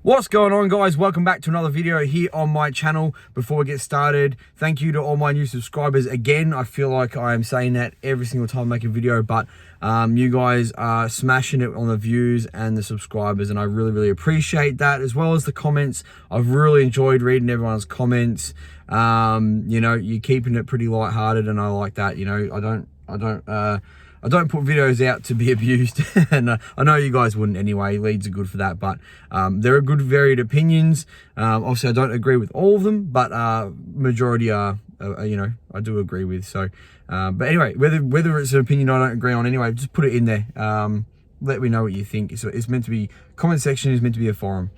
What's going on, guys? Welcome back to another video here on my channel. Before we get started, thank you to all my new subscribers. Again, I feel like I am saying that every single time I make a video, but you guys are smashing it on the views and the subscribers, and I really appreciate that, as well as the comments. I've really enjoyed reading everyone's comments. You know, you're keeping it pretty lighthearted, and I like that. You know, I don't put videos out to be abused, and I know you guys wouldn't anyway. Leeds are good for that, but there are good varied opinions. Obviously, I don't agree with all of them, but majority are, you know, I do agree with. So, but anyway, whether it's an opinion I don't agree on anyway, just put it in there. Let me know what you think. So it's meant to be, comment section is meant to be a forum.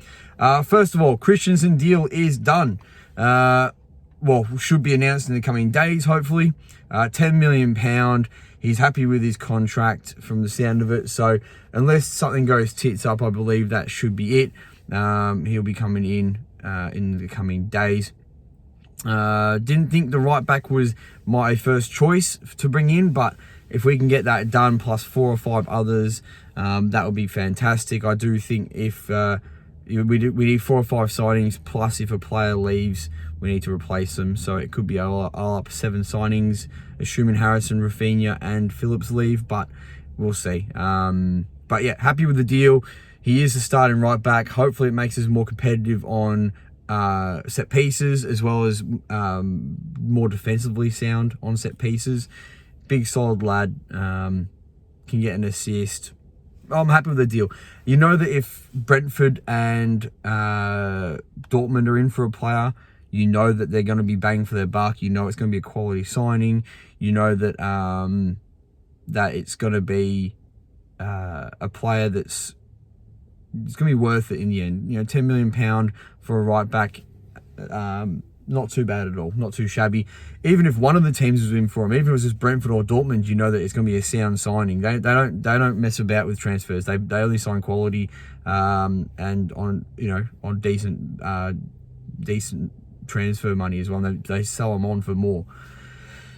First of all, Kristensen deal is done. Well, should be announced in the coming days, hopefully. £10 million. He's happy with his contract from the sound of it. So unless something goes tits up, I believe that should be it. He'll be coming in the coming days. Didn't think the right back was my first choice to bring in, but if we can get that done plus 4 or 5 others, that would be fantastic. I do think if we need 4 or 5 signings, plus if a player leaves, we need to replace them. So it could be all up 7 signings, assuming Harrison, Rafinha and Phillips leave, but we'll see. But yeah, happy with the deal. He is the starting right back. Hopefully it makes us more competitive on set pieces, as well as more defensively sound on set pieces. Big solid lad, can get an assist. I'm happy with the deal. You know that if Brentford and Dortmund are in for a player, you know that they're going to be bang for their buck. You know it's going to be a quality signing. You know that that it's going to be a player it's going to be worth it in the end. You know, £10 million for a right back, not too bad at all, not too shabby. Even if one of the teams was in for him, even if it was just Brentford or Dortmund, you know that it's going to be a sound signing. They don't mess about with transfers. They only sign quality and on, you know, on decent transfer money as well. They sell them on for more.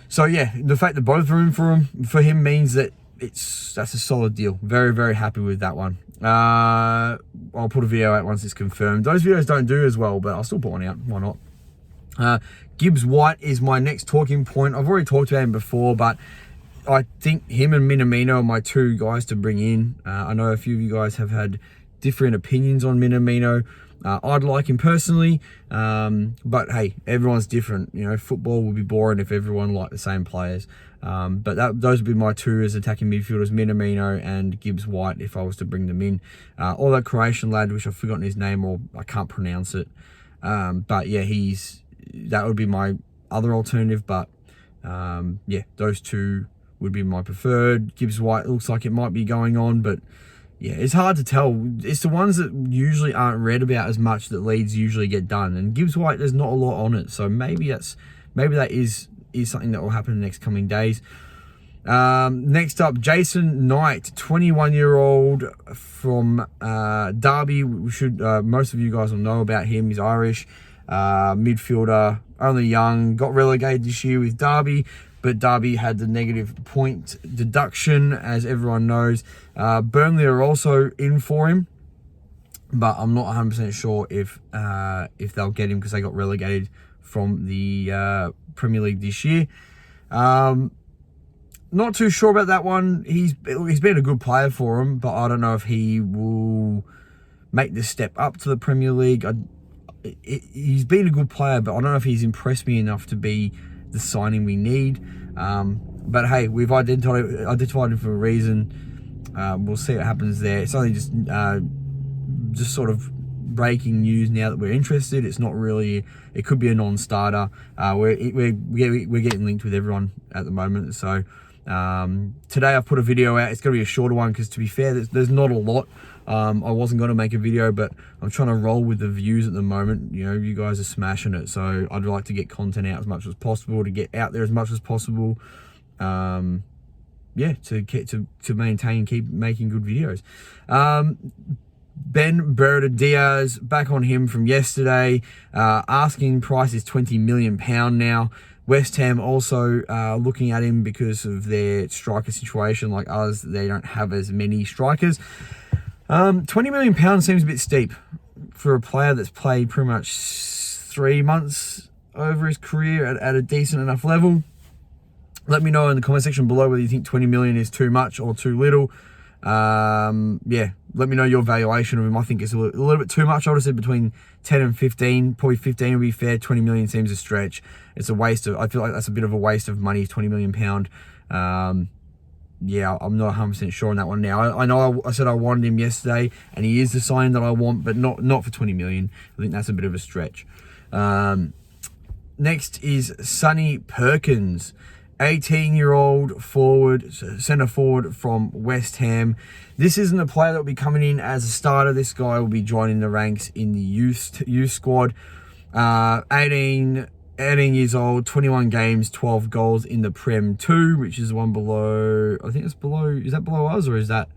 So yeah, the fact that both are in for him means that that's a solid deal. Very happy with that one. I'll put a video out once it's confirmed. Those videos don't do as well, but I'll still put one out. Why not? Gibbs White is my next talking point. I've already talked about him before, but I think him and Minamino are my 2 guys to bring in. I know a few of you guys have had different opinions on Minamino. I'd like him personally, but hey, everyone's different. You know, football would be boring if everyone liked the same players. But those would be my 2 as attacking midfielders, Minamino and Gibbs White, if I was to bring them in. Or that Croatian lad, which I've forgotten his name, or I can't pronounce it. But yeah, that would be my other alternative. But yeah, those 2 would be my preferred. Gibbs White looks like it might be going on, but yeah, it's hard to tell. It's the ones that usually aren't read about as much that Leeds usually get done. And Gibbs White, there's not a lot on it. So maybe that is something that will happen in the next coming days. Next up, Jason Knight, 21-year-old from Derby. Most of you guys will know about him. He's Irish, midfielder, only young, got relegated this year with Derby, but Derby had the negative point deduction, as everyone knows. Burnley are also in for him, but I'm not 100% sure if they'll get him because they got relegated from the Premier League this year. Not too sure about that one. He's been a good player for him, but I don't know if he will make the step up to the Premier League. He's been a good player, but I don't know if he's impressed me enough to be the signing we need. But hey, we've identified him for a reason. We'll see what happens there. It's only just sort of breaking news now that we're interested. It's not really, it could be a non-starter. We're getting linked with everyone at the moment. So today I've put a video out. It's going to be a shorter one because, to be fair, there's not a lot. I wasn't going to make a video, but I'm trying to roll with the views at the moment. You know, you guys are smashing it, so I'd like to get content out as much as possible, to get out there as much as possible. Yeah, to maintain, keep making good videos. Ben Berta Diaz, back on him from yesterday. Asking price is £20 million now. West Ham also looking at him because of their striker situation. Like us, they don't have as many strikers. £20 million seems a bit steep for a player that's played pretty much 3 months over his career at a decent enough level. Let me know in the comment section below whether you think 20 million is too much or too little. Yeah, let me know your valuation of him. I think it's a little bit too much. I would have said between 10 and 15. Probably 15 would be fair. 20 million seems a stretch. It's a waste of, I feel like that's a bit of a waste of money, £20 million. Yeah, I'm not 100% sure on that one now. I know I said I wanted him yesterday, and he is the sign that I want, but not for 20 million. I think that's a bit of a stretch. Next is Sonny Perkins. 18-year-old forward, centre forward from West Ham. This isn't a player that will be coming in as a starter. This guy will be joining the ranks in the youth squad. 18 years old, 21 games, 12 goals in the Prem 2, which is one below, I think it's below, is that below us or is that?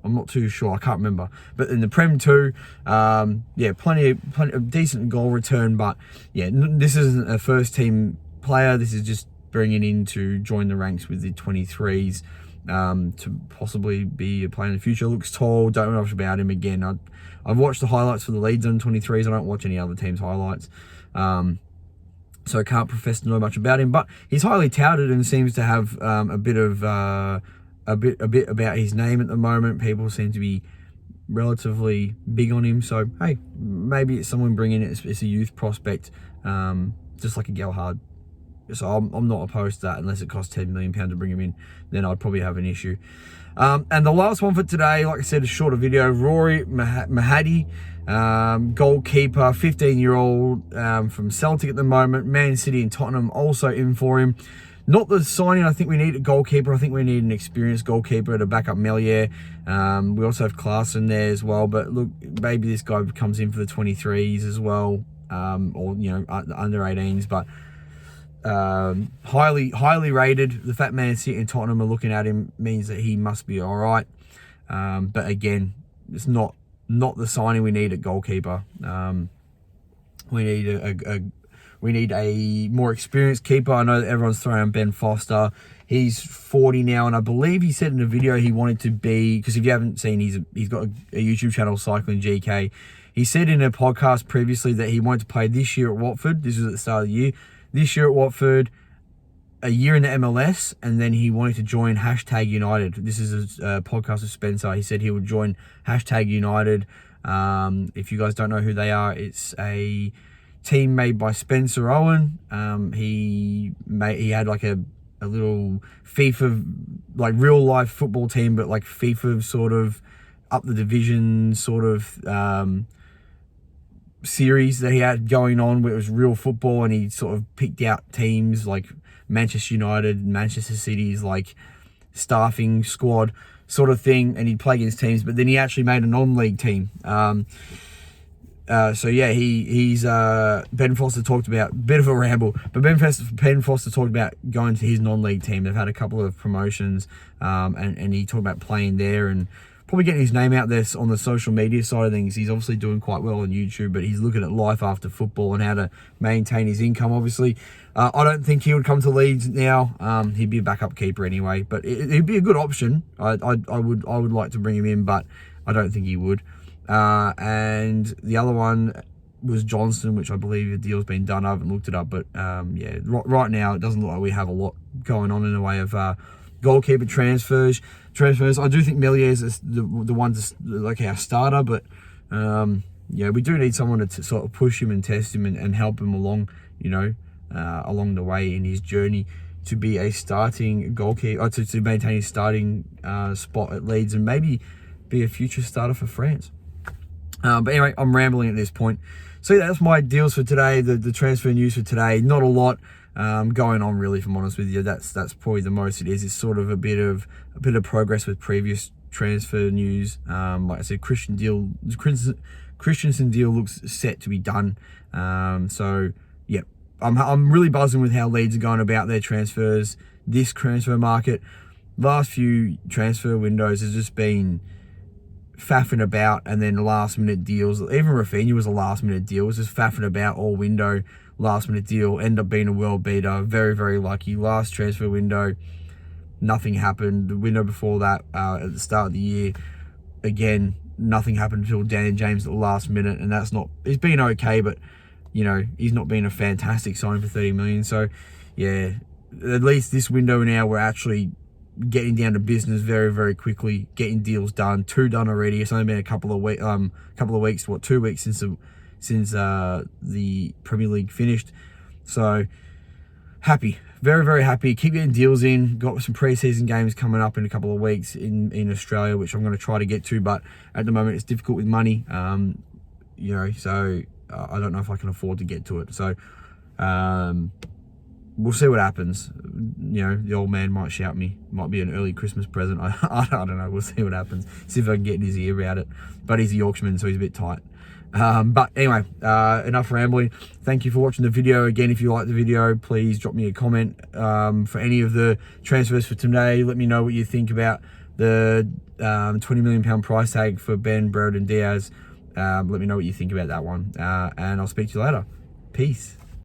I'm not too sure, I can't remember. But in the Prem 2, yeah, plenty of decent goal return, but yeah, this isn't a first team player. This is just bringing in to join the ranks with the 23s, to possibly be a player in the future. Looks tall, don't know much about him. Again, I've watched the highlights for the Leeds under 23s. I don't watch any other team's highlights, so I can't profess to know much about him, but he's highly touted and seems to have a bit about his name at the moment. People seem to be relatively big on him, so hey, maybe it's someone bringing it. It's a youth prospect, just like a Gelhard. So I'm not opposed to that, unless it costs £10 million to bring him in. Then I'd probably have an issue. And the last one for today, like I said, a shorter video. Rory Mahati, goalkeeper, 15-year-old from Celtic at the moment. Man City and Tottenham also in for him. Not the signing I think we need a goalkeeper. I think we need an experienced goalkeeper to back up Melier. We also have Klaassen there as well. But look, maybe this guy comes in for the 23s as well, or under 18s. But highly rated. The fact Man City and Tottenham are looking at him means that he must be all right. But again, it's not the signing we need at goalkeeper. We need a more experienced keeper. I know that everyone's throwing on Ben Foster. He's 40 now, and I believe he said in a video he wanted to be, because if you haven't seen, he's got a YouTube channel, Cycling GK. He said in a podcast previously that he wanted to play this year at Watford. This was at the start of the year. This year at Watford, a year in the MLS, and then he wanted to join #United. This is a podcast with Spencer. He said he would join #United. If you guys don't know who they are, it's a team made by Spencer Owen. He had like a little FIFA, like real life football team, but like FIFA sort of up the division sort of series that he had going on, where it was real football, and he sort of picked out teams like Manchester United, Manchester City's like staffing squad sort of thing, and he'd play against teams, but then he actually made a non-league team. So yeah, he's Ben Foster talked about, bit of a ramble, but Ben Foster talked about going to his non-league team. They've had a couple of promotions, and he talked about playing there and probably getting his name out there on the social media side of things. He's obviously doing quite well on YouTube, but he's looking at life after football and how to maintain his income, obviously. I don't think he would come to Leeds now. He'd be a backup keeper anyway, but it'd be a good option. I would like to bring him in, but I don't think he would. And the other one was Johnston, which I believe the deal's been done. I haven't looked it up, but yeah, right now it doesn't look like we have a lot going on in the way of goalkeeper transfers. I do think Melier is the one to like our starter, but yeah, we do need someone to sort of push him and test him and help him along, along the way in his journey to be a starting goalkeeper, to maintain his starting spot at Leeds and maybe be a future starter for France. But anyway, I'm rambling at this point. So that's my deals for today, the transfer news for today. Not a lot going on really, if I'm honest with you. That's probably the most it is. It's sort of a bit of progress with previous transfer news. Like I said, Kristensen deal looks set to be done. So yeah, I'm really buzzing with how Leeds are going about their transfers. This transfer market, last few transfer windows has just been faffing about, and then last minute deals. Even Rafinha was a last minute deal. It was just faffing about all window, last minute deal, end up being a world beater. Very, very lucky. Last transfer window, nothing happened. The window before that, at the start of the year, again, nothing happened until Dan James at the last minute, and that's not, he's been okay, but you know, he's not been a fantastic sign for 30 million. So yeah, at least this window now, we're actually getting down to business very, very quickly, getting deals done. 2 done already. It's only been a couple of weeks, what, 2 weeks since the Premier League finished. So happy, very, very happy. Keep getting deals in. Got some preseason games coming up in a couple of weeks in Australia, which I'm going to try to get to, but at the moment it's difficult with money. You know, so I don't know if I can afford to get to it. So we'll see what happens. You know, the old man might shout me. Might be an early Christmas present. I don't know. We'll see what happens. See if I can get in his ear about it. But he's a Yorkshireman, so he's a bit tight. But anyway, enough rambling. Thank you for watching the video. Again, if you like the video, please drop me a comment for any of the transfers for today. Let me know what you think about the £20 million price tag for Ben, Brereton, Diaz. Let me know what you think about that one. And I'll speak to you later. Peace.